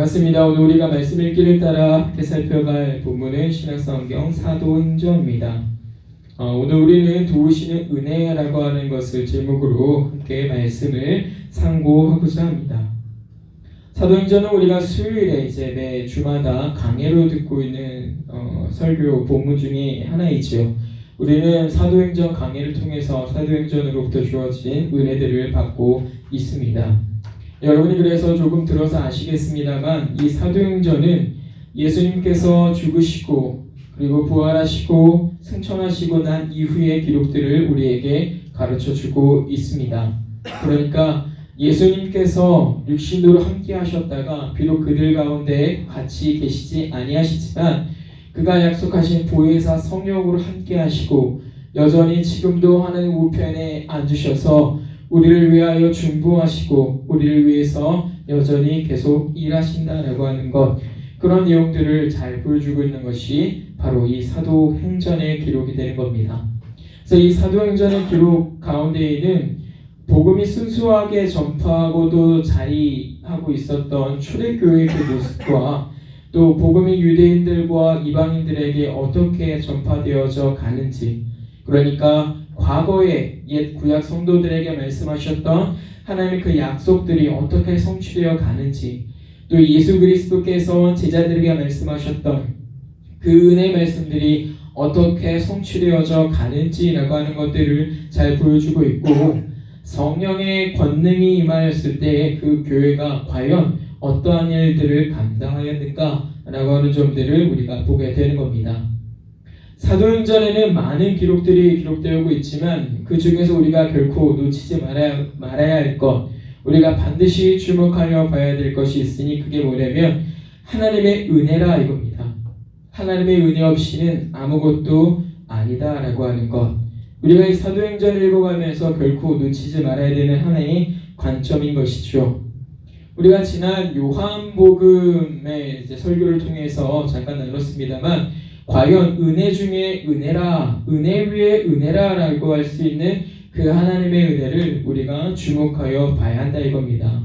반갑습니다. 오늘 우리가 말씀 읽기를 따라 살펴갈 본문은 신약성경 사도행전입니다. 오늘 우리는 도우시는 은혜라고 하는 것을 제목으로 함께 말씀을 상고하고자 합니다. 사도행전은 우리가 수요일에 이제 매 주마다 강해로 듣고 있는 설교 본문 중에 하나이지요. 우리는 사도행전 강해를 통해서 사도행전으로부터 주어진 은혜들을 받고 있습니다. 여러분이 그래서 조금 들어서 아시겠습니다만 이 사도행전은 예수님께서 죽으시고 그리고 부활하시고 승천하시고 난 이후의 기록들을 우리에게 가르쳐주고 있습니다. 그러니까 예수님께서 육신으로 함께 하셨다가 비록 그들 가운데 같이 계시지 아니하시지만 그가 약속하신 보혜사 성령으로 함께 하시고 여전히 지금도 하나님 우편에 앉으셔서 우리를 위하여 중보하시고 우리를 위해서 여전히 계속 일하신다라고 하는 것, 그런 내용들을 잘 보여주고 있는 것이 바로 이 사도행전의 기록이 되는 겁니다. 그래서 이 사도행전의 기록 가운데에는 복음이 순수하게 전파하고도 자리하고 있었던 초대교회의 그 모습과 또 복음이 유대인들과 이방인들에게 어떻게 전파되어져 가는지, 그러니까 과거에 옛 구약 성도들에게 말씀하셨던 하나님의 그 약속들이 어떻게 성취되어 가는지, 또 예수 그리스도께서 제자들에게 말씀하셨던 그 은혜의 말씀들이 어떻게 성취되어져 가는지라고 하는 것들을 잘 보여주고 있고, 성령의 권능이 임하였을 때 그 교회가 과연 어떠한 일들을 감당하였는가라고 하는 점들을 우리가 보게 되는 겁니다. 사도행전에는 많은 기록들이 기록되고 있지만 그 중에서 우리가 결코 놓치지 말아야 할 것, 우리가 반드시 주목하여 봐야 될 것이 있으니 그게 뭐냐면 하나님의 은혜라 이겁니다. 하나님의 은혜 없이는 아무것도 아니다라고 하는 것, 우리가 이 사도행전을 읽어가면서 결코 놓치지 말아야 되는 하나의 관점인 것이죠. 우리가 지난 요한복음의 이제 설교를 통해서 잠깐 나눴습니다만 과연 은혜 중에 은혜라, 은혜 위에 은혜라라고 할 수 있는 그 하나님의 은혜를 우리가 주목하여 봐야 한다 이겁니다.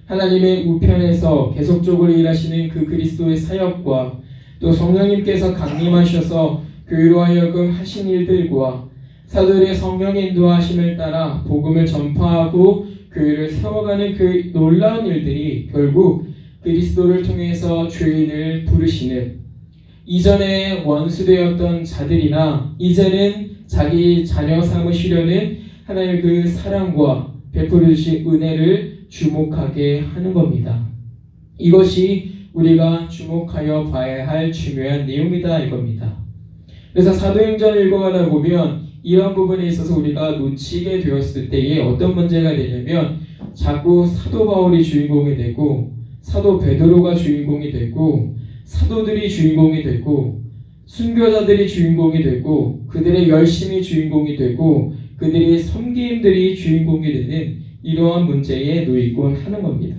하나님의 우편에서 계속적으로 일하시는 그 그리스도의 사역과 또 성령님께서 강림하셔서 교회로 하여금 하신 일들과 사도들의 성령의 인도하심을 따라 복음을 전파하고 교회를 세워가는 그 놀라운 일들이 결국 그리스도를 통해서 죄인을 부르시는, 이전에 원수되었던 자들이나 이제는 자기 자녀 삼으시려는 하나님의 그 사랑과 베풀어 주신 은혜를 주목하게 하는 겁니다. 이것이 우리가 주목하여 봐야 할 중요한 내용이다 이겁니다. 그래서 사도행전을 읽어가다 보면 이런 부분에 있어서 우리가 놓치게 되었을 때에 어떤 문제가 되냐면 자꾸 사도 바울이 주인공이 되고 사도 베드로가 주인공이 되고 사도들이 주인공이 되고 순교자들이 주인공이 되고 그들의 열심이 주인공이 되고 그들의 섬김들이 주인공이 되는 이러한 문제에 놓이곤 하는 겁니다.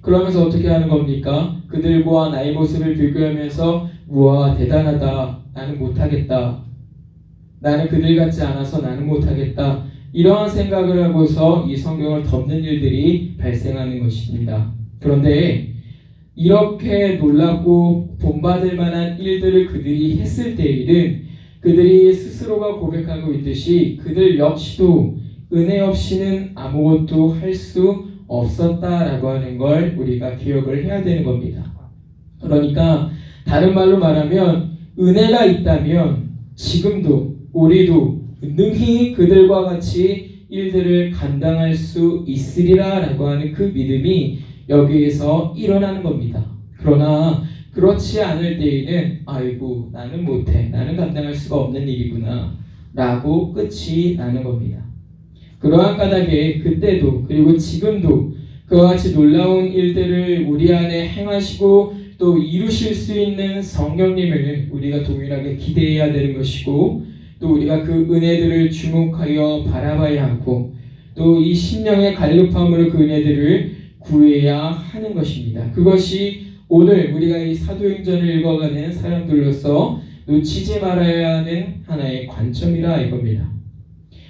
그러면서 어떻게 하는 겁니까? 그들과 나의 모습을 비교하면서 우와 대단하다, 나는 못하겠다, 나는 그들 같지 않아서 나는 못하겠다, 이러한 생각을 하고서 이 성경을 덮는 일들이 발생하는 것입니다. 그런데 이렇게 놀랍고 본받을 만한 일들을 그들이 했을 때에는 그들이 스스로가 고백하고 있듯이 그들 역시도 은혜 없이는 아무것도 할 수 없었다라고 하는 걸 우리가 기억을 해야 되는 겁니다. 그러니까 다른 말로 말하면 은혜가 있다면 지금도 우리도 능히 그들과 같이 일들을 감당할 수 있으리라 라고 하는 그 믿음이 여기에서 일어나는 겁니다. 그러나 그렇지 않을 때에는 아이고 나는 못해, 나는 감당할 수가 없는 일이구나 라고 끝이 나는 겁니다. 그러한 까닭에 그때도 그리고 지금도 그와 같이 놀라운 일들을 우리 안에 행하시고 또 이루실 수 있는 성령님을 우리가 동일하게 기대해야 되는 것이고, 또 우리가 그 은혜들을 주목하여 바라봐야 하고 또 이 심령의 갈급함으로 그 은혜들을 구해야 하는 것입니다. 그것이 오늘 우리가 이 사도행전을 읽어가는 사람들로서 놓치지 말아야 하는 하나의 관점이라 이겁니다.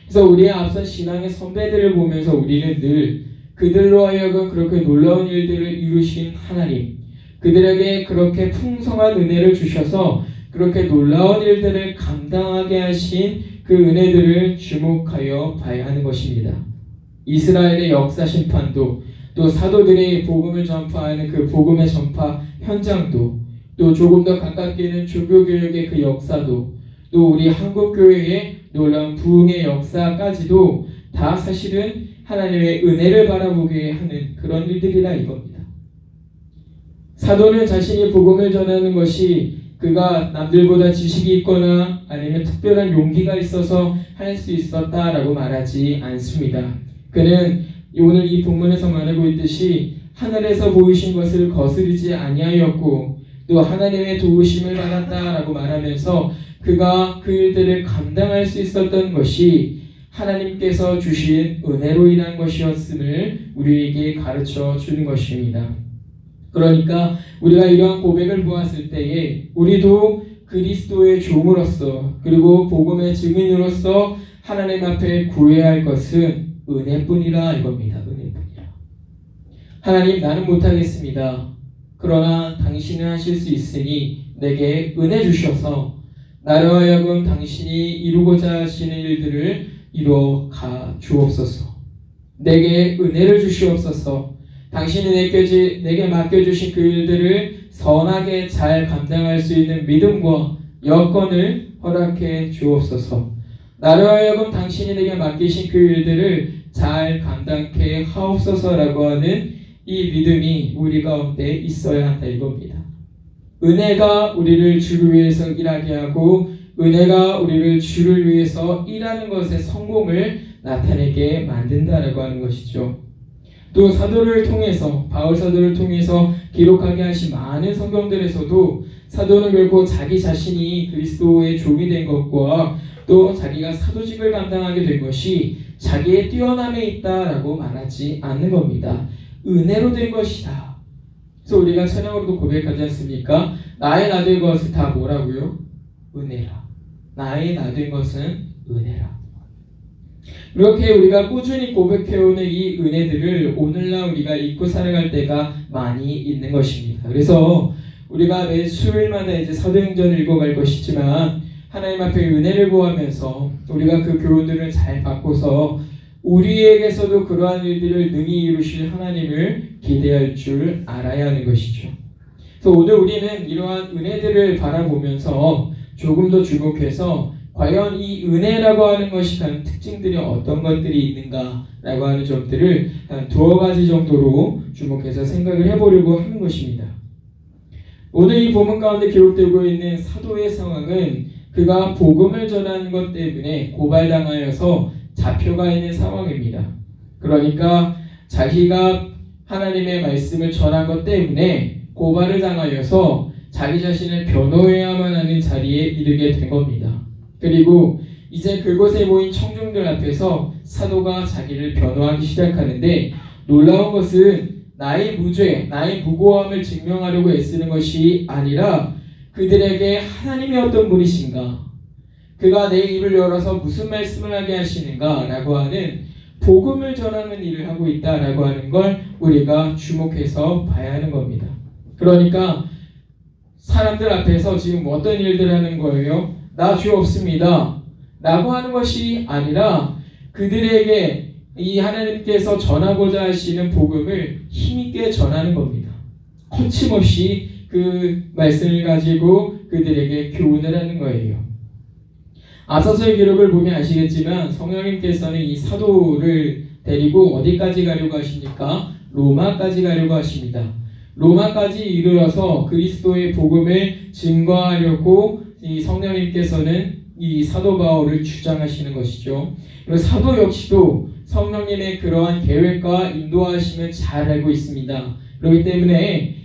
그래서 우리의 앞선 신앙의 선배들을 보면서 우리는 늘 그들로 하여금 그렇게 놀라운 일들을 이루신 하나님, 그들에게 그렇게 풍성한 은혜를 주셔서 그렇게 놀라운 일들을 감당하게 하신 그 은혜들을 주목하여 봐야 하는 것입니다. 이스라엘의 역사 심판도, 또 사도들이 복음을 전파하는 그 복음의 전파 현장도, 또 조금 더 가깝게 있는 조교교육의 그 역사도, 또 우리 한국교회의 놀라운 부흥의 역사까지도 다 사실은 하나님의 은혜를 바라보게 하는 그런 일들이라 이겁니다. 사도는 자신이 복음을 전하는 것이 그가 남들보다 지식이 있거나 아니면 특별한 용기가 있어서 할 수 있었다라고 말하지 않습니다. 그는 오늘 이 본문에서 말하고 있듯이 하늘에서 보이신 것을 거스르지 아니하였고 또 하나님의 도우심을 받았다라고 말하면서 그가 그 일들을 감당할 수 있었던 것이 하나님께서 주신 은혜로 인한 것이었음을 우리에게 가르쳐 주는 것입니다. 그러니까 우리가 이러한 고백을 보았을 때에 우리도 그리스도의 종으로서 그리고 복음의 증인으로서 하나님 앞에 구해야 할 것은 은혜뿐이라 이겁니다. 은혜뿐이라. 하나님, 나는 못하겠습니다. 그러나 당신은 하실 수 있으니 내게 은혜 주셔서 나로 하여금 당신이 이루고자 하시는 일들을 이루어 가 주옵소서. 내게 은혜를 주시옵소서. 당신이 내게 맡겨주신 그 일들을 선하게 잘 감당할 수 있는 믿음과 여건을 허락해 주옵소서. 나로 하여금 당신이 내게 맡기신 그 일들을 잘 감당케 하옵소서라고 하는 이 믿음이 우리 가운데 있어야 한다 이겁니다. 은혜가 우리를 주를 위해서 일하게 하고 은혜가 우리를 주를 위해서 일하는 것의 성공을 나타내게 만든다라고 하는 것이죠. 또 사도를 통해서 바울 사도를 통해서 기록하게 하신 많은 성경들에서도 사도는 결코 자기 자신이 그리스도의 종이 된 것과 또 자기가 사도직을 감당하게 된 것이 자기의 뛰어남에 있다라고 말하지 않는 겁니다. 은혜로 된 것이다. 그래서 우리가 찬양으로도 고백하지 않습니까? 나의 나 된 것은 다 뭐라고요? 은혜라. 나의 나 된 것은 은혜라. 이렇게 우리가 꾸준히 고백해오는 이 은혜들을 오늘날 우리가 잊고 살아갈 때가 많이 있는 것입니다. 그래서 우리가 매 수요일마다 이제 사도행전을 읽어갈 것이지만 하나님 앞에 은혜를 구하면서 우리가 그 교훈들을 잘 받고서 우리에게서도 그러한 일들을 능히 이루실 하나님을 기대할 줄 알아야 하는 것이죠. 그래서 오늘 우리는 이러한 은혜들을 바라보면서 조금 더 주목해서 과연 이 은혜라고 하는 것이 가진 특징들이 어떤 것들이 있는가라고 하는 점들을 한 두어 가지 정도로 주목해서 생각을 해보려고 하는 것입니다. 오늘 이 본문 가운데 기록되고 있는 사도의 상황은 그가 복음을 전하는 것 때문에 고발당하여서 잡혀가 있는 상황입니다. 그러니까 자기가 하나님의 말씀을 전한 것 때문에 고발을 당하여서 자기 자신을 변호해야만 하는 자리에 이르게 된 겁니다. 그리고 이제 그곳에 모인 청중들 앞에서 사도가 자기를 변호하기 시작하는데 놀라운 것은 나의 무죄, 나의 무고함을 증명하려고 애쓰는 것이 아니라 그들에게 하나님이 어떤 분이신가, 그가 내 입을 열어서 무슨 말씀을 하게 하시는가 라고 하는 복음을 전하는 일을 하고 있다라고 하는 걸 우리가 주목해서 봐야 하는 겁니다. 그러니까 사람들 앞에서 지금 어떤 일들을 하는 거예요? 나 죄 없습니다 라고 하는 것이 아니라 그들에게 이 하나님께서 전하고자 하시는 복음을 힘있게 전하는 겁니다. 거침없이 그 말씀을 가지고 그들에게 교훈을 하는 거예요. 앞서서의 기록을 보면 아시겠지만 성령님께서는 이 사도를 데리고 어디까지 가려고 하십니까? 로마까지 가려고 하십니다. 로마까지 이르러서 그리스도의 복음을 증거하려고 이 성령님께서는 이 사도 바울을 주장하시는 것이죠. 그리고 사도 역시도 성령님의 그러한 계획과 인도하심을 잘 알고 있습니다. 그렇기 때문에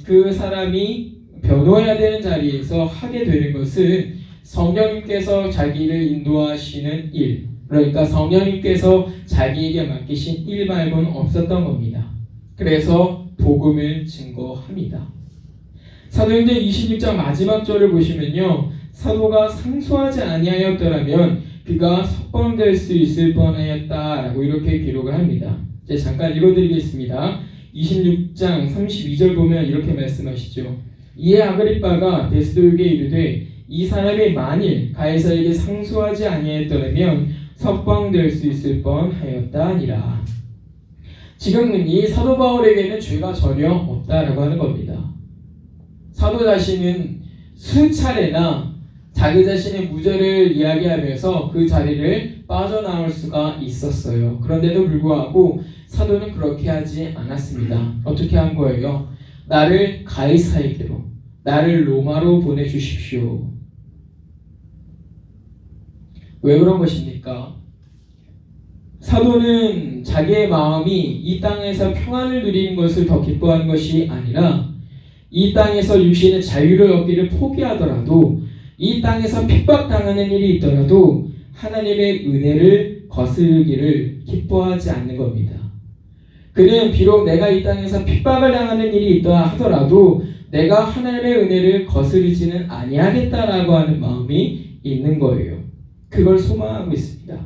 그 사람이 변호해야 되는 자리에서 하게 되는 것은 성령님께서 자기를 인도하시는 일, 그러니까 성령님께서 자기에게 맡기신 일 말고는 없었던 겁니다. 그래서 복음을 증거합니다. 사도행전 26장 마지막 절을 보시면요, 사도가 상소하지 아니하였더라면 그가 석방될 수 있을 뻔하였다라고 이렇게 기록을 합니다. 이제 잠깐 읽어드리겠습니다. 26장 32절 보면 이렇게 말씀하시죠. 이에 아그리빠가 베스도에게 이르되 이 사람이 만일 가이사에게 상소하지 아니하였더라면 석방될 수 있을 뻔하였다 하니라. 지금은 이 사도 바울에게는 죄가 전혀 없다라고 하는 겁니다. 사도 자신은 수차례나 자기 자신의 무죄를 이야기하면서 그 자리를 빠져나올 수가 있었어요. 그런데도 불구하고 사도는 그렇게 하지 않았습니다. 어떻게 한 거예요? 나를 가이사에게로, 나를 로마로 보내주십시오. 왜 그런 것입니까? 사도는 자기의 마음이 이 땅에서 평안을 누리는 것을 더 기뻐하는 것이 아니라 이 땅에서 육신의 자유를 얻기를 포기하더라도 이 땅에서 핍박당하는 일이 있더라도 하나님의 은혜를 거스르기를 기뻐하지 않는 겁니다. 그는 비록 내가 이 땅에서 핍박을 당하는 일이 있다 하더라도 내가 하나님의 은혜를 거스르지는 아니하겠다라고 하는 마음이 있는 거예요. 그걸 소망하고 있습니다.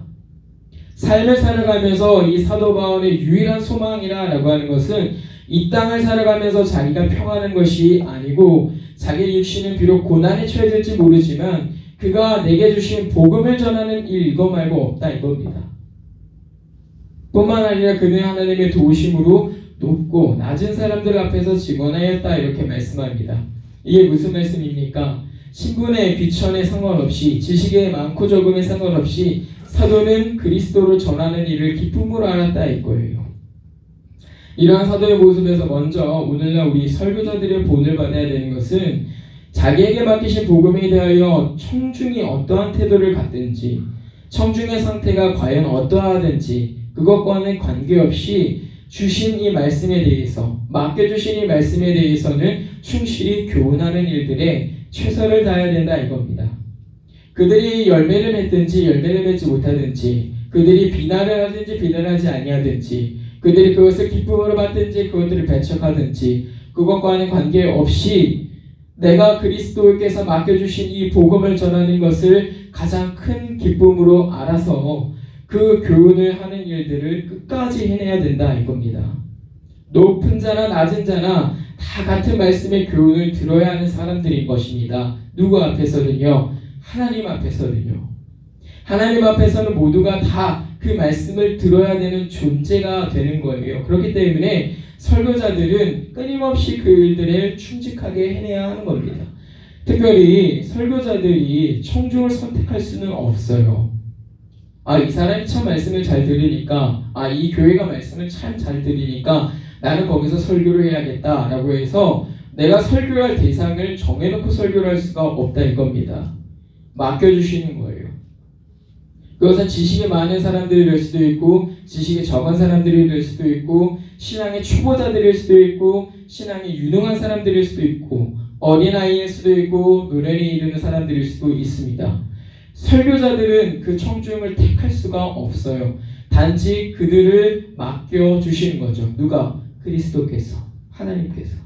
삶을 살아가면서 이 사도 바울의 유일한 소망이라고 하는 것은 이 땅을 살아가면서 자기가 평안한 것이 아니고 자기의 육신은 비록 고난에 처해질지 모르지만 그가 내게 주신 복음을 전하는 일 이거 말고 없다 이겁니다. 뿐만 아니라 그는 하나님의 도우심으로 높고 낮은 사람들 앞에서 직언하였다 이렇게 말씀합니다. 이게 무슨 말씀입니까? 신분에 귀천에 상관없이 지식에 많고 적음에 상관없이 사도는 그리스도를 전하는 일을 기쁨으로 알았다 이거예요. 이러한 사도의 모습에서 먼저 오늘날 우리 설교자들의 본을 받아야 되는 것은 자기에게 맡기신 복음에 대하여 청중이 어떠한 태도를 갖든지 청중의 상태가 과연 어떠하든지 그것과는 관계없이 주신 이 말씀에 대해서 맡겨주신 이 말씀에 대해서는 충실히 교훈하는 일들에 최선을 다해야 된다 이겁니다. 그들이 열매를 맺든지 열매를 맺지 못하든지 그들이 비난을 하든지 비난하지 아니하든지 그들이 그것을 기쁨으로 받든지 그것들을 배척하든지 그것과는 관계없이 내가 그리스도께서 맡겨주신 이 복음을 전하는 것을 가장 큰 기쁨으로 알아서 그 교훈을 하는 일들을 끝까지 해내야 된다 이겁니다. 높은 자나 낮은 자나 다 같은 말씀의 교훈을 들어야 하는 사람들인 것입니다. 누구 앞에서는요? 하나님 앞에서는요. 하나님 앞에서는 모두가 다 그 말씀을 들어야 되는 존재가 되는 거예요. 그렇기 때문에 설교자들은 끊임없이 그 일들을 충직하게 해내야 하는 겁니다. 특별히 설교자들이 청중을 선택할 수는 없어요. 이 사람이 참 말씀을 잘 들으니까 이 교회가 말씀을 참 잘 들으니까 나는 거기서 설교를 해야겠다라고 해서 내가 설교할 대상을 정해놓고 설교를 할 수가 없다 이겁니다. 맡겨주시는 거예요. 그것은 지식이 많은 사람들이 될 수도 있고 지식이 적은 사람들이 될 수도 있고 신앙의 초보자들일 수도 있고 신앙이 유능한 사람들일 수도 있고 어린아이일 수도 있고 노련에 이르는 사람들일 수도 있습니다. 설교자들은 그 청중을 택할 수가 없어요. 단지 그들을 맡겨주시는 거죠. 누가? 그리스도께서, 하나님께서.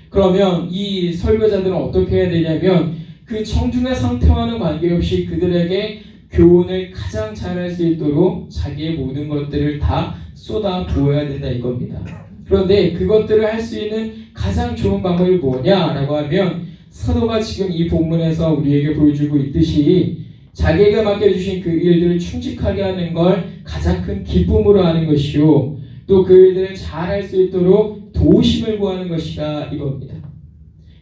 그러면 이 설교자들은 어떻게 해야 되냐면 그 청중의 상태와는 관계없이 그들에게 교훈을 가장 잘할 수 있도록 자기의 모든 것들을 다 쏟아 부어야 된다 이겁니다. 그런데 그것들을 할 수 있는 가장 좋은 방법이 뭐냐라고 하면 사도가 지금 이 본문에서 우리에게 보여주고 있듯이 자기에게 맡겨주신 그 일들을 충직하게 하는 걸 가장 큰 기쁨으로 하는 것이요 또 그 일들을 잘할 수 있도록 도우심을 구하는 것이다 이겁니다.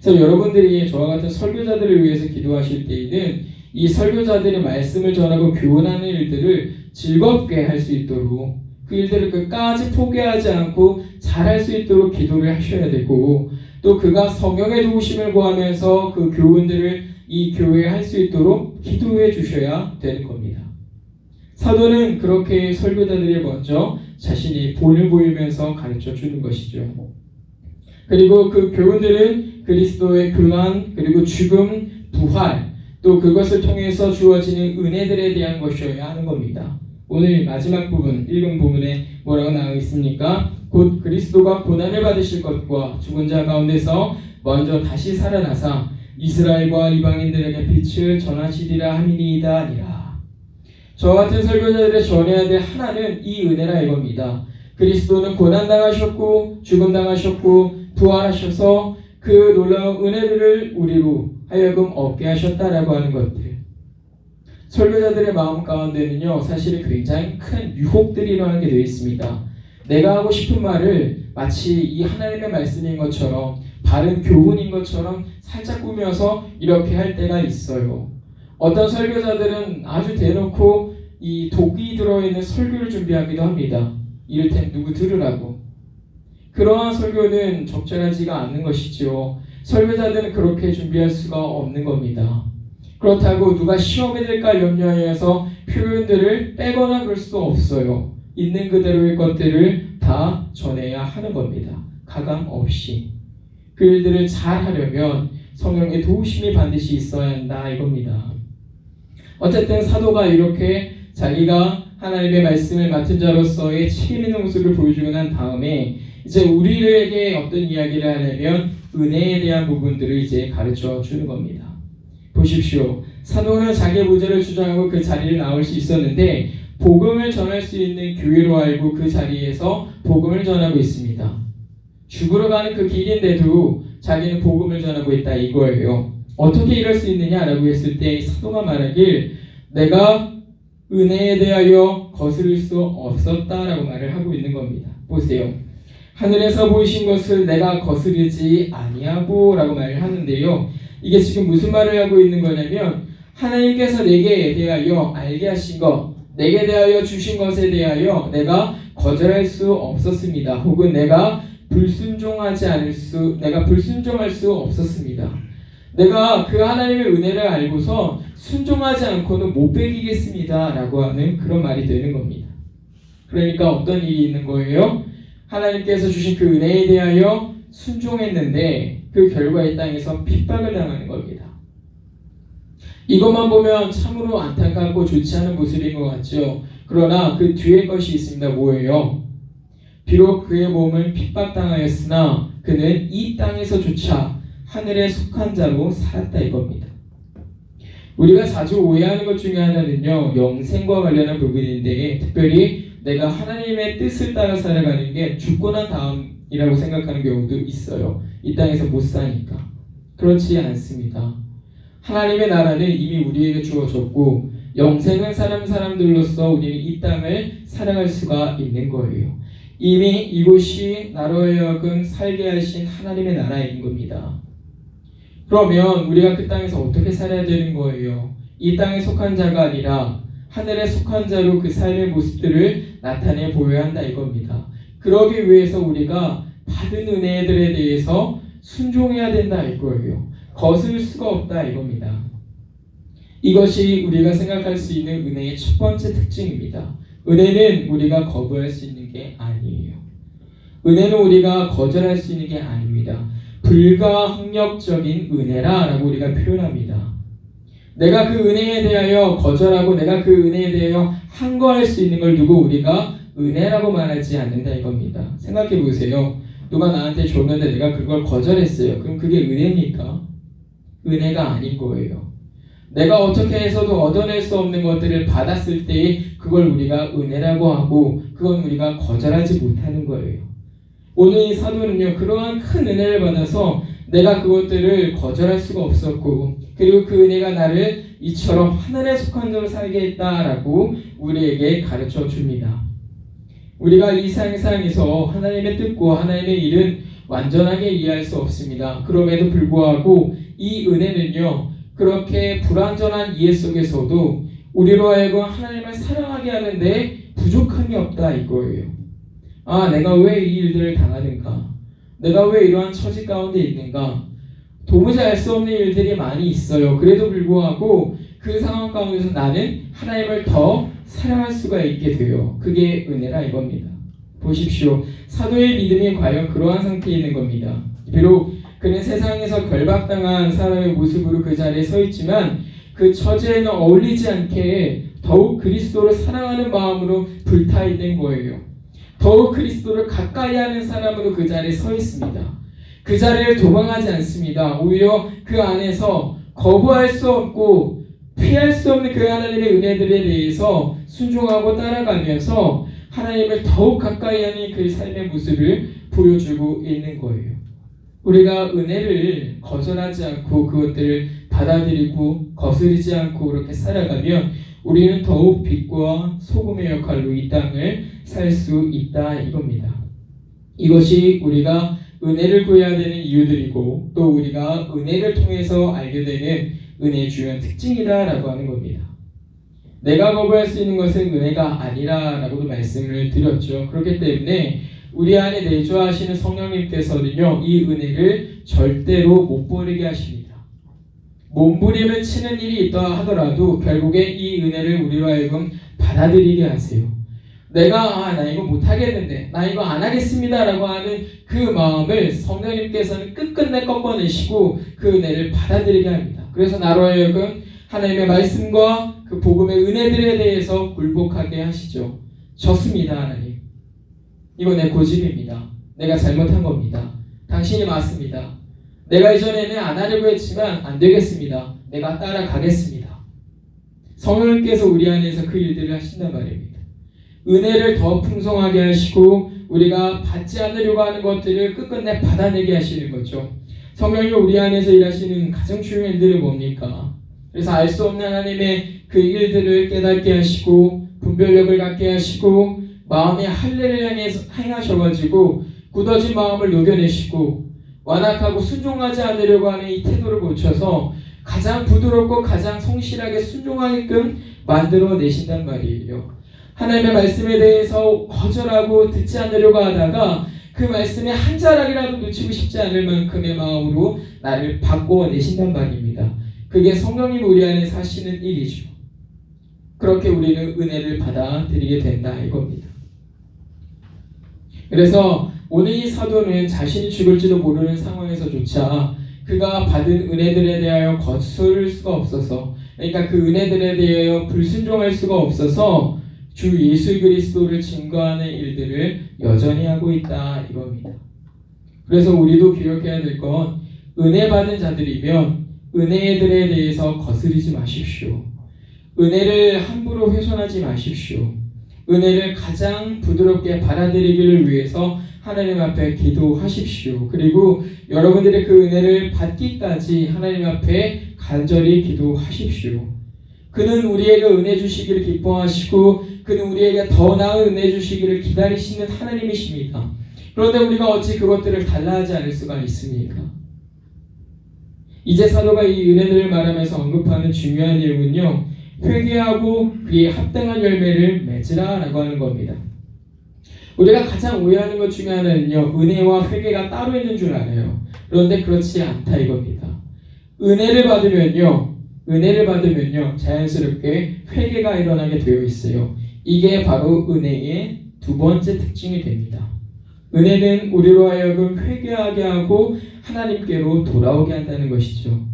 그래서 여러분들이 저와 같은 설교자들을 위해서 기도하실 때에는 이 설교자들의 말씀을 전하고 교훈하는 일들을 즐겁게 할 수 있도록 그 일들을 끝까지 포기하지 않고 잘할 수 있도록 기도를 하셔야 되고 또 그가 성령의 도우심을 구하면서 그 교훈들을 이 교회에 할 수 있도록 기도해 주셔야 되는 겁니다. 사도는 그렇게 설교자들이 먼저 자신이 본을 보이면서 가르쳐 주는 것이죠. 그리고 그 교훈들은 그리스도의 고난 그리고 죽음, 부활 또 그것을 통해서 주어지는 은혜들에 대한 것이어야 하는 겁니다. 오늘 마지막 부분 읽은 부분에 뭐라고 나와 있습니까? 곧 그리스도가 고난을 받으실 것과 죽은 자 가운데서 먼저 다시 살아나사 이스라엘과 이방인들에게 빛을 전하시리라 함이니이다 아니라. 저와 같은 설교자들의 전해야 될 하나는 이 은혜라 이겁니다. 그리스도는 고난당하셨고 죽음당하셨고 부활하셔서 그 놀라운 은혜들을 우리로 하여금 얻게 하셨다라고 하는 것들. 설교자들의 마음 가운데는요, 사실은 굉장히 큰 유혹들이 일어나게 되어 있습니다. 내가 하고 싶은 말을 마치 이 하나님의 말씀인 것처럼, 바른 교훈인 것처럼 살짝 꾸며서 이렇게 할 때가 있어요. 어떤 설교자들은 아주 대놓고 이 독이 들어있는 설교를 준비하기도 합니다. 이를테면 누구 들으라고. 그러한 설교는 적절하지가 않는 것이죠. 설교자들은 그렇게 준비할 수가 없는 겁니다. 그렇다고 누가 시험에 들까 염려해서 표현들을 빼거나 그럴 수도 없어요. 있는 그대로의 것들을 다 전해야 하는 겁니다. 가감 없이. 그 일들을 잘 하려면 성령의 도우심이 반드시 있어야 한다 이겁니다. 어쨌든 사도가 이렇게 자기가 하나님의 말씀을 맡은 자로서의 책임 있는 모습을 보여주고 난 다음에 이제 우리에게 어떤 이야기를 하냐면 은혜에 대한 부분들을 이제 가르쳐 주는 겁니다. 보십시오. 사도는 자기의 보좌를 주장하고 그 자리를 나올 수 있었는데 복음을 전할 수 있는 교회로 알고 그 자리에서 복음을 전하고 있습니다. 죽으러 가는 그 길인데도 자기는 복음을 전하고 있다 이거예요. 어떻게 이럴 수 있느냐라고 했을 때 사도가 말하길 내가 은혜에 대하여 거스를 수 없었다라고 말을 하고 있는 겁니다. 보세요. 하늘에서 보이신 것을 내가 거스르지 아니하고 라고 말을 하는데요. 이게 지금 무슨 말을 하고 있는 거냐면 하나님께서 내게 대하여 알게 하신 것, 내게 대하여 주신 것에 대하여 내가 거절할 수 없었습니다. 혹은 내가 불순종할 수 없었습니다. 내가 그 하나님의 은혜를 알고서 순종하지 않고는 못 베기겠습니다 라고 하는 그런 말이 되는 겁니다. 그러니까 어떤 일이 있는 거예요? 하나님께서 주신 그 은혜에 대하여 순종했는데 그 결과 이 땅에서 핍박을 당하는 겁니다. 이것만 보면 참으로 안타깝고 좋지 않은 모습인 것 같죠. 그러나 그 뒤에 것이 있습니다. 뭐예요? 비록 그의 몸은 핍박당하였으나 그는 이 땅에서조차 하늘에 속한 자로 살았다 이겁니다. 우리가 자주 오해하는 것 중에 하나는요, 영생과 관련한 부분인데 특별히 내가 하나님의 뜻을 따라 살아가는 게 죽고 난 다음이라고 생각하는 경우도 있어요. 이 땅에서 못 사니까. 그렇지 않습니다. 하나님의 나라는 이미 우리에게 주어졌고 영생은 사람들로서 우리는 이 땅을 살아갈 수가 있는 거예요. 이미 이곳이 나로 하여금 살게 하신 하나님의 나라인 겁니다. 그러면 우리가 그 땅에서 어떻게 살아야 되는 거예요? 이 땅에 속한 자가 아니라 하늘에 속한 자로 그 삶의 모습들을 나타내 보여야 한다 이겁니다. 그러기 위해서 우리가 받은 은혜들에 대해서 순종해야 된다 이거예요. 거스를 수가 없다 이겁니다. 이것이 우리가 생각할 수 있는 은혜의 첫 번째 특징입니다. 은혜는 우리가 거부할 수 있는 게 아니에요. 은혜는 우리가 거절할 수 있는 게 아닙니다. 불가항력적인 은혜라고 우리가 표현합니다. 내가 그 은혜에 대하여 거절하고 내가 그 은혜에 대하여 항거할 수 있는 걸 두고 우리가 은혜라고 말하지 않는다 이겁니다. 생각해 보세요. 누가 나한테 줬는데 내가 그걸 거절했어요. 그럼 그게 은혜입니까? 은혜가 아닌 거예요. 내가 어떻게 해서도 얻어낼 수 없는 것들을 받았을 때 그걸 우리가 은혜라고 하고 그건 우리가 거절하지 못하는 거예요. 오늘 이 사도는요, 그러한 큰 은혜를 받아서 내가 그것들을 거절할 수가 없었고 그리고 그 은혜가 나를 이처럼 하늘에 속한 자로 살게 했다라고 우리에게 가르쳐 줍니다. 우리가 이 세상에서 하나님의 뜻과 하나님의 일은 완전하게 이해할 수 없습니다. 그럼에도 불구하고 이 은혜는요, 그렇게 불완전한 이해 속에서도 우리로 하여금 하나님을 사랑하게 하는데 부족함이 없다 이거예요. 아, 내가 왜 이 일들을 당하는가? 내가 왜 이러한 처지 가운데 있는가? 도무지 알 수 없는 일들이 많이 있어요. 그래도 불구하고 그 상황 가운데서 나는 하나님을 더 사랑할 수가 있게 돼요. 그게 은혜라 이겁니다. 보십시오. 사도의 믿음이 과연 그러한 상태에 있는 겁니다. 비록 그는 세상에서 결박당한 사람의 모습으로 그 자리에 서 있지만 그 처지에는 어울리지 않게 더욱 그리스도를 사랑하는 마음으로 불타 있는 거예요. 더욱 그리스도를 가까이 하는 사람으로 그 자리에 서 있습니다. 그 자리를 도망하지 않습니다. 오히려 그 안에서 거부할 수 없고 피할 수 없는 그 하나님의 은혜들에 대해서 순종하고 따라가면서 하나님을 더욱 가까이 하는 그 삶의 모습을 보여주고 있는 거예요. 우리가 은혜를 거절하지 않고 그것들을 받아들이고 거스르지 않고 그렇게 살아가면 우리는 더욱 빛과 소금의 역할로 이 땅을 살 수 있다 이겁니다. 이것이 우리가 은혜를 구해야 되는 이유들이고 또 우리가 은혜를 통해서 알게 되는 은혜의 주요한 특징이다라고 하는 겁니다. 내가 거부할 수 있는 것은 은혜가 아니라라고도 말씀을 드렸죠. 그렇기 때문에 우리 안에 내주하시는 성령님께서는요, 이 은혜를 절대로 못 버리게 하십니다. 몸부림을 치는 일이 있다 하더라도 결국에 이 은혜를 우리로 하여금 받아들이게 하세요. 내가 나 이거 못하겠는데 나 이거 안 하겠습니다 라고 하는 그 마음을 성령님께서는 끝끝내 꺾어내시고 그 은혜를 받아들이게 합니다. 그래서 나로 하여금 하나님의 말씀과 그 복음의 은혜들에 대해서 굴복하게 하시죠. 졌습니다 하나님. 이거 내 고집입니다. 내가 잘못한 겁니다. 당신이 맞습니다. 내가 이전에는 안 하려고 했지만 안 되겠습니다. 내가 따라가겠습니다. 성령님께서 우리 안에서 그 일들을 하신단 말입니다. 은혜를 더 풍성하게 하시고 우리가 받지 않으려고 하는 것들을 끝끝내 받아내게 하시는 거죠. 성령이 우리 안에서 일하시는 가장 중요한 일들이 뭡니까? 그래서 알 수 없는 하나님의 그 일들을 깨닫게 하시고 분별력을 갖게 하시고 마음의 할례를 행하셔가지고 굳어진 마음을 녹여내시고 완악하고 순종하지 않으려고 하는 이 태도를 고쳐서 가장 부드럽고 가장 성실하게 순종하게끔 만들어내신단 말이에요. 하나님의 말씀에 대해서 거절하고 듣지 않으려고 하다가 그 말씀에 한 자락이라도 놓치고 싶지 않을 만큼의 마음으로 나를 바꿔내신단 말입니다. 그게 성령님 우리 안에 사시는 일이죠. 그렇게 우리는 은혜를 받아들이게 된다 이겁니다. 그래서 오늘 이 사도는 자신이 죽을지도 모르는 상황에서조차 그가 받은 은혜들에 대하여 거스를 수가 없어서, 그러니까 그 은혜들에 대하여 불순종할 수가 없어서 주 예수 그리스도를 증거하는 일들을 여전히 하고 있다 이겁니다. 그래서 우리도 기억해야 될 건 은혜 받은 자들이면 은혜들에 대해서 거스르지 마십시오. 은혜를 함부로 훼손하지 마십시오. 은혜를 가장 부드럽게 받아들이기를 위해서 하나님 앞에 기도하십시오. 그리고 여러분들의 그 은혜를 받기까지 하나님 앞에 간절히 기도하십시오. 그는 우리에게 은혜 주시기를 기뻐하시고 그는 우리에게 더 나은 은혜 주시기를 기다리시는 하나님이십니다. 그런데 우리가 어찌 그것들을 달라하지 않을 수가 있습니까? 이제 사도가 이 은혜들을 말하면서 언급하는 중요한 내용은요, 회개하고 그에 합당한 열매를 맺으라 라고 하는 겁니다. 우리가 가장 오해하는 것 중에 하나는요, 은혜와 회개가 따로 있는 줄 알아요. 그런데 그렇지 않다 이겁니다. 은혜를 받으면요 자연스럽게 회개가 일어나게 되어 있어요. 이게 바로 은혜의 두 번째 특징이 됩니다. 은혜는 우리로 하여금 회개하게 하고 하나님께로 돌아오게 한다는 것이죠.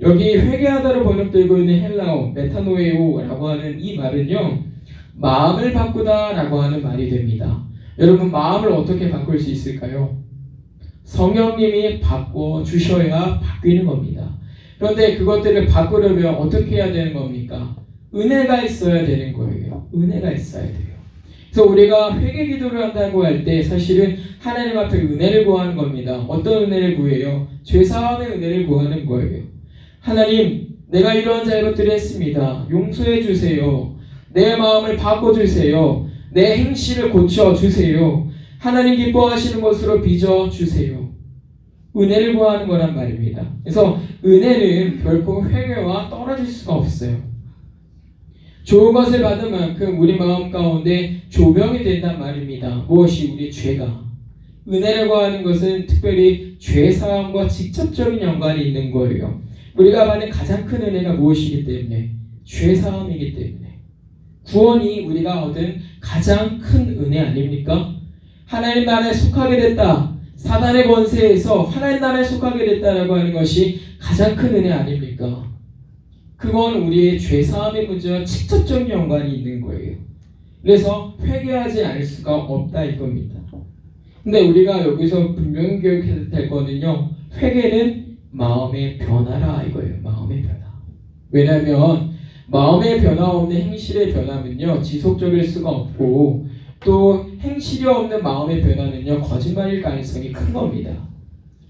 여기 회개하다로 번역되고 있는 헬라어 메타노에오라고 하는 이 말은요, 마음을 바꾸다 라고 하는 말이 됩니다. 여러분, 마음을 어떻게 바꿀 수 있을까요? 성령님이 바꿔주셔야 바뀌는 겁니다. 그런데 그것들을 바꾸려면 어떻게 해야 되는 겁니까? 은혜가 있어야 되는 거예요. 은혜가 있어야 돼요. 그래서 우리가 회개 기도를 한다고 할 때 사실은 하나님 앞에 은혜를 구하는 겁니다. 어떤 은혜를 구해요? 죄사함의 은혜를 구하는 거예요. 하나님, 내가 이러한 잘못들을 했습니다. 용서해 주세요. 내 마음을 바꿔주세요. 내 행실을 고쳐주세요. 하나님 기뻐하시는 것으로 빚어주세요. 은혜를 구하는 거란 말입니다. 그래서 은혜는 결코 회개와 떨어질 수가 없어요. 좋은 것을 받은 만큼 우리 마음 가운데 조명이 된단 말입니다. 무엇이? 우리의 죄가. 은혜를 구하는 것은 특별히 죄사함과 직접적인 연관이 있는 거예요. 우리가 받는 가장 큰 은혜가 무엇이기 때문에? 죄사함이기 때문에. 구원이 우리가 얻은 가장 큰 은혜 아닙니까? 하나님 나라에 속하게 됐다. 사단의 권세에서 하나님 나라에 속하게 됐다라고 하는 것이 가장 큰 은혜 아닙니까? 그건 우리의 죄사함의 문제와 직접적인 연관이 있는 거예요. 그래서 회개하지 않을 수가 없다 이겁니다. 근데 우리가 여기서 분명히 기억해야 될 거는요, 회개는 마음의 변화라 이거예요. 마음의 변화. 왜냐하면 마음의 변화 없는 행실의 변화는요 지속적일 수가 없고, 또 행실이 없는 마음의 변화는요, 거짓말일 가능성이 큰 겁니다.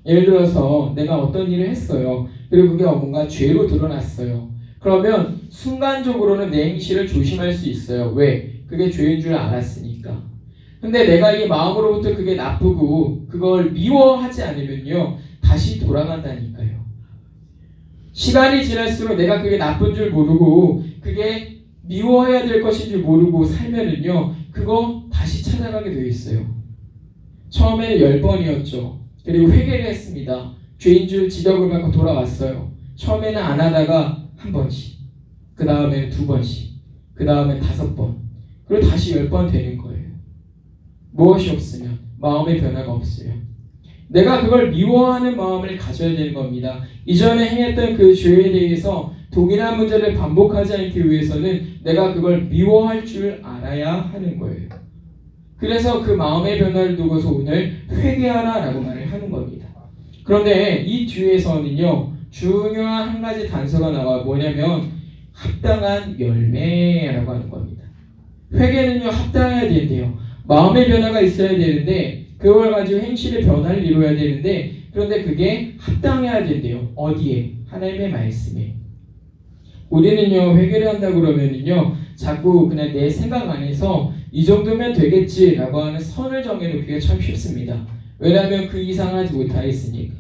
예를 들어서 내가 어떤 일을 했어요. 그리고 그게 뭔가 죄로 드러났어요. 그러면 순간적으로는 내 행실을 조심할 수 있어요. 왜? 그게 죄인 줄 알았으니까. 근데 내가 이 마음으로부터 그게 나쁘고 그걸 미워하지 않으면요, 다시 돌아간다니까요. 시간이 지날수록 내가 그게 나쁜 줄 모르고 그게 미워해야 될 것인 줄 모르고 살면은요, 그거 다시 찾아가게 되어 있어요. 처음에는 10번이었죠. 그리고 회개를 했습니다. 죄인 줄 지적을 받고 돌아왔어요. 처음에는 안 하다가 한 번씩, 그 다음에는 2번씩, 그 다음에 5번, 그리고 다시 10번 되는 거예요. 무엇이 없으면 마음의 변화가 없어요. 내가 그걸 미워하는 마음을 가져야 되는 겁니다. 이전에 행했던 그 죄에 대해서 동일한 문제를 반복하지 않기 위해서는 내가 그걸 미워할 줄 알아야 하는 거예요. 그래서 그 마음의 변화를 두고서 오늘 회개하라 라고 말을 하는 겁니다. 그런데 이 뒤에서는요, 중요한 한 가지 단서가 나와요. 뭐냐면 합당한 열매라고 하는 겁니다. 회개는요, 합당해야 된대요. 마음의 변화가 있어야 되는데 그걸 가지고 행실의 변화를 이루어야 되는데, 그런데 그게 합당해야 된대요. 어디에? 하나님의 말씀에. 우리는요, 회개를 한다 그러면은요, 자꾸 그냥 내 생각 안에서 이 정도면 되겠지라고 하는 선을 정해놓기가 참 쉽습니다. 왜냐하면 그 이상을 하지 못하겠으니까.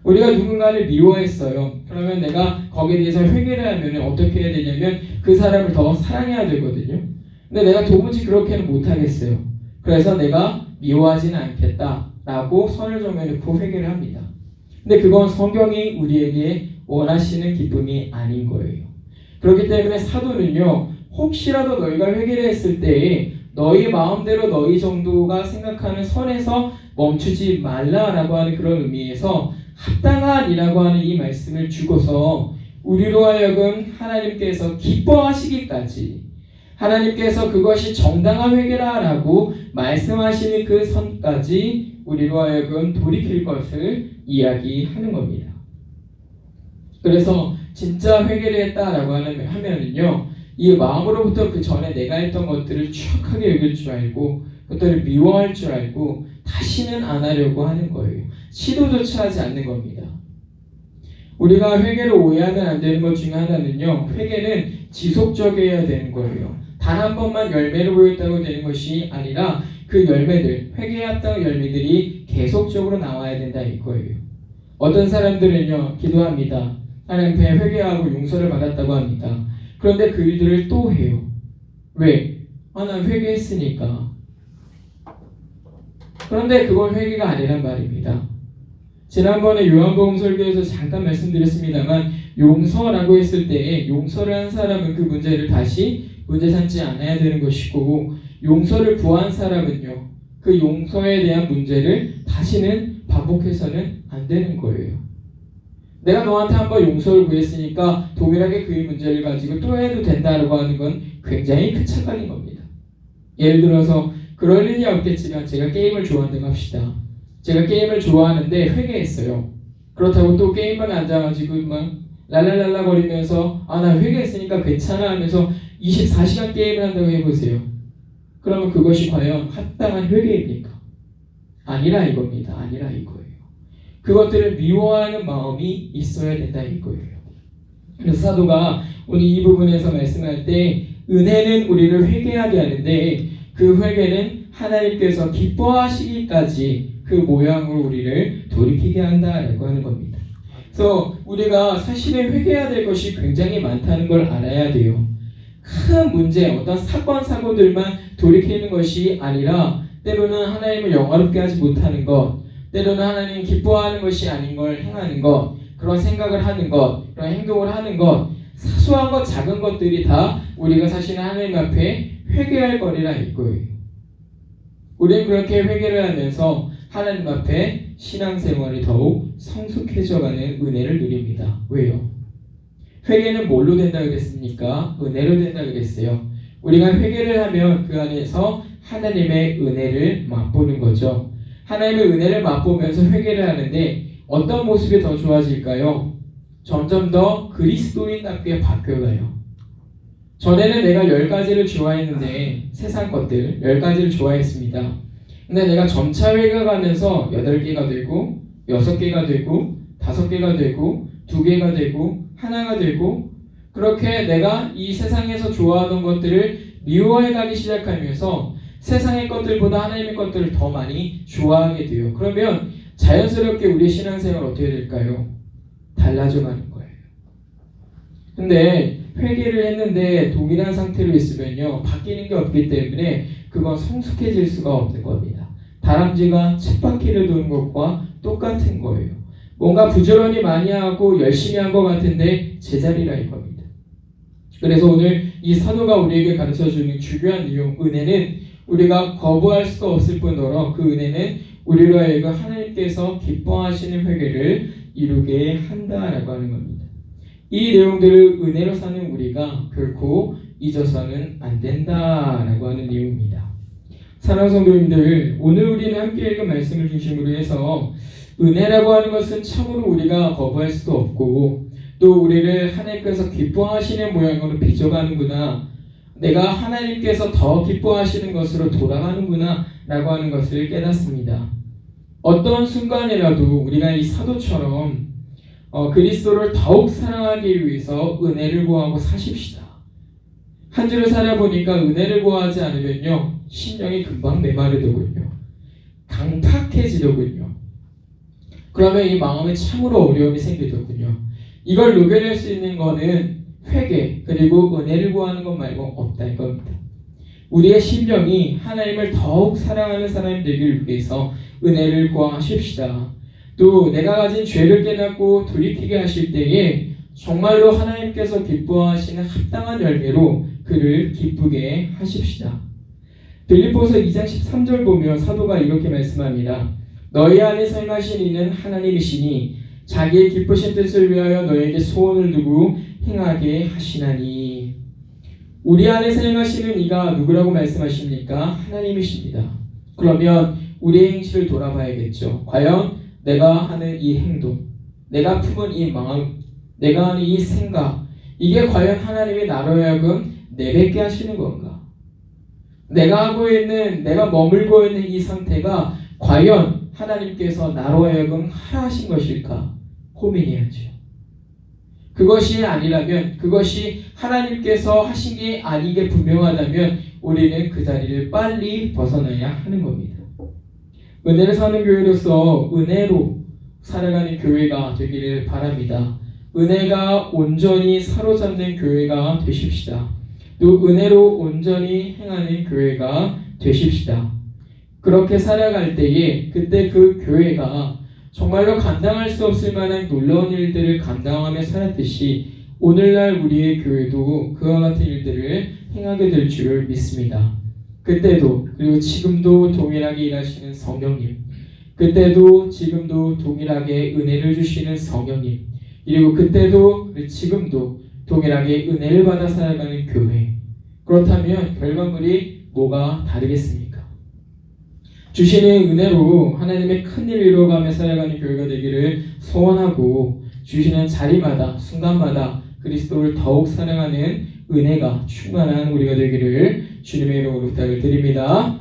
우리가 누군가를 미워했어요. 그러면 내가 거기에 대해서 회개를 하면 어떻게 해야 되냐면 그 사람을 더 사랑해야 되거든요. 근데 내가 도무지 그렇게는 못하겠어요. 그래서 내가 미워하지는 않겠다라고 선을 정해놓고 회개를 합니다. 근데 그건 성경이 우리에게 원하시는 기쁨이 아닌 거예요. 그렇기 때문에 사도는요, 혹시라도 너희가 회개를 했을 때에 너희 마음대로 너희 정도가 생각하는 선에서 멈추지 말라라고 하는 그런 의미에서 합당한이라고 하는 이 말씀을 주고서 우리로 하여금 하나님께서 기뻐하시기까지, 하나님께서 그것이 정당한 회개라라고 말씀하시는 그 선까지 우리로 하여금 돌이킬 것을 이야기하는 겁니다. 그래서 진짜 회개를 했다라고 하면은요, 이 마음으로부터 그 전에 내가 했던 것들을 추악하게 여길 줄 알고 그것들을 미워할 줄 알고 다시는 안 하려고 하는 거예요. 시도조차 하지 않는 겁니다. 우리가 회개를 오해하면 안 되는 것 중에 하나는요, 회개는 지속적이어야 되는 거예요. 단 한 번만 열매를 보였다고 되는 것이 아니라 그 열매들, 회개에 합당한 열매들이 계속적으로 나와야 된다 이거예요. 어떤 사람들은요, 기도합니다. 하나님 앞에 회개하고 용서를 받았다고 합니다. 그런데 그 일들을 또 해요. 왜? 난 회개했으니까. 그런데 그건 회개가 아니란 말입니다. 지난번에 요한복음 설교에서 잠깐 말씀드렸습니다만, 용서라고 했을 때 용서를 한 사람은 그 문제를 다시 문제 삼지 않아야 되는 것이고, 용서를 구한 사람은요, 그 용서에 대한 문제를 다시는 반복해서는 안 되는 거예요. 내가 너한테 한번 용서를 구했으니까 동일하게 그의 문제를 가지고 또 해도 된다라고 하는 건 굉장히 큰 착각인 겁니다. 예를 들어서 그럴 일이 없겠지만 제가 게임을 좋아한다고 합시다. 제가 게임을 좋아하는데 회개했어요. 그렇다고 또 게임방에 앉아가지고 막 랄랄랄라 거리면서 나 회개했으니까 괜찮아 하면서 24시간 게임을 한다고 해보세요. 그러면 그것이 과연 합당한 회개입니까? 아니라 이겁니다. 아니라 이거예요. 그것들을 미워하는 마음이 있어야 된다 이거예요. 그래서 사도가 오늘 이 부분에서 말씀할 때 은혜는 우리를 회개하게 하는데 그 회개는 하나님께서 기뻐하시기까지 그 모양으로 우리를 돌이키게 한다라고 하는 겁니다. 그래서 우리가 사실은 회개해야 될 것이 굉장히 많다는 걸 알아야 돼요. 큰 문제, 어떤 사건, 사고들만 돌이키는 것이 아니라 때로는 하나님을 영화롭게 하지 못하는 것, 때로는 하나님 기뻐하는 것이 아닌 걸 행하는 것, 그런 생각을 하는 것, 그런 행동을 하는 것, 사소한 것, 작은 것들이 다 우리가 사실은 하나님 앞에 회개할 거리라 이거예요. 우리는 그렇게 회개를 하면서 하나님 앞에 신앙생활이 더욱 성숙해져가는 은혜를 누립니다. 왜요? 회개는 뭘로 된다 그랬습니까? 은혜로 된다 그랬어요. 우리가 회개를 하면 그 안에서 하나님의 은혜를 맛보는 거죠. 하나님의 은혜를 맛보면서 회개를 하는데 어떤 모습이 더 좋아질까요? 점점 더 그리스도인답게 바뀌어가요. 전에는 내가 10가지를 좋아했는데 세상 것들 10가지를 좋아했습니다. 근데 내가 점차 회개가면서 8개가 되고 6개가 되고 5개가 되고 2개가 되고 하나가 되고 그렇게 내가 이 세상에서 좋아하던 것들을 미워해가기 시작하면서 세상의 것들보다 하나님의 것들을 더 많이 좋아하게 돼요. 그러면 자연스럽게 우리의 신앙생활 어떻게 될까요? 달라져 가는 거예요. 근데 회개를 했는데 동일한 상태로 있으면요, 바뀌는 게 없기 때문에 그건 성숙해질 수가 없는 겁니다. 다람쥐가 쳇바퀴를 도는 것과 똑같은 거예요. 뭔가 부지런히 많이 하고 열심히 한 것 같은데 제자리라 이겁니다. 그래서 오늘 이 사도가 우리에게 가르쳐주는 중요한 내용, 은혜는 우리가 거부할 수가 없을 뿐더러 그 은혜는 우리로 하여금 하나님께서 기뻐하시는 회개를 이루게 한다라고 하는 겁니다. 이 내용들을 은혜로 사는 우리가 결코 잊어서는 안 된다라고 하는 내용입니다. 사랑하는 성도님들, 오늘 우리는 함께 읽은 말씀을 중심으로 해서 은혜라고 하는 것은 참으로 우리가 거부할 수도 없고 또 우리를 하나님께서 기뻐하시는 모양으로 빚어가는구나, 내가 하나님께서 더 기뻐하시는 것으로 돌아가는구나 라고 하는 것을 깨닫습니다. 어떤 순간이라도 우리가 이 사도처럼 그리스도를 더욱 사랑하기 위해서 은혜를 구하고 사십시다. 한 주를 살아보니까 은혜를 구하지 않으면요, 심령이 금방 메마르더군요. 강팍해지더군요. 그러면 이 마음에 참으로 어려움이 생기더군요. 이걸 녹여낼 수 있는 거는 회개 그리고 은혜를 구하는 것 말고 없다는 겁니다. 우리의 심령이 하나님을 더욱 사랑하는 사람이 되길 위해서 은혜를 구하십시다. 또 내가 가진 죄를 깨닫고 돌이키게 하실 때에 정말로 하나님께서 기뻐하시는 합당한 열매로 그를 기쁘게 하십시다. 빌립보서 2장 13절 보면 사도가 이렇게 말씀합니다. 너희 안에 살마신 이는 하나님이시니 자기의 기쁘신 뜻을 위하여 너에게 소원을 두고 행하게 하시나니. 우리 안에 살마시는 이가 누구라고 말씀하십니까? 하나님이십니다. 그러면 우리의 행실을 돌아봐야겠죠. 과연 내가 하는 이 행동, 내가 품은 이 마음, 내가 하는 이 생각, 이게 과연 하나님이 나로 하여금 내뱉게 하시는 건가? 내가 하고 있는, 내가 머물고 있는 이 상태가 과연 하나님께서 나로 하여금 하라 하신 것일까? 고민해야죠. 그것이 아니라면, 그것이 하나님께서 하신 게 아니게 분명하다면 우리는 그 자리를 빨리 벗어나야 하는 겁니다. 은혜를 사는 교회로서 은혜로 살아가는 교회가 되기를 바랍니다. 은혜가 온전히 사로잡는 교회가 되십시다. 또 은혜로 온전히 행하는 교회가 되십시다. 그렇게 살아갈 때에 그때 그 교회가 정말로 감당할 수 없을 만한 놀라운 일들을 감당하며 살았듯이 오늘날 우리의 교회도 그와 같은 일들을 행하게 될 줄 믿습니다. 그때도 그리고 지금도 동일하게 일하시는 성령님, 그때도 지금도 동일하게 은혜를 주시는 성령님, 그리고 그때도 그리고 지금도 동일하게 은혜를 받아 살아가는 교회. 그렇다면 결과물이 뭐가 다르겠습니까? 주시는 은혜로 하나님의 큰 일 이루어가며 살아가는 교회가 되기를 소원하고, 주시는 자리마다 순간마다 그리스도를 더욱 사랑하는 은혜가 충만한 우리가 되기를 주님의 이름으로 부탁을 드립니다.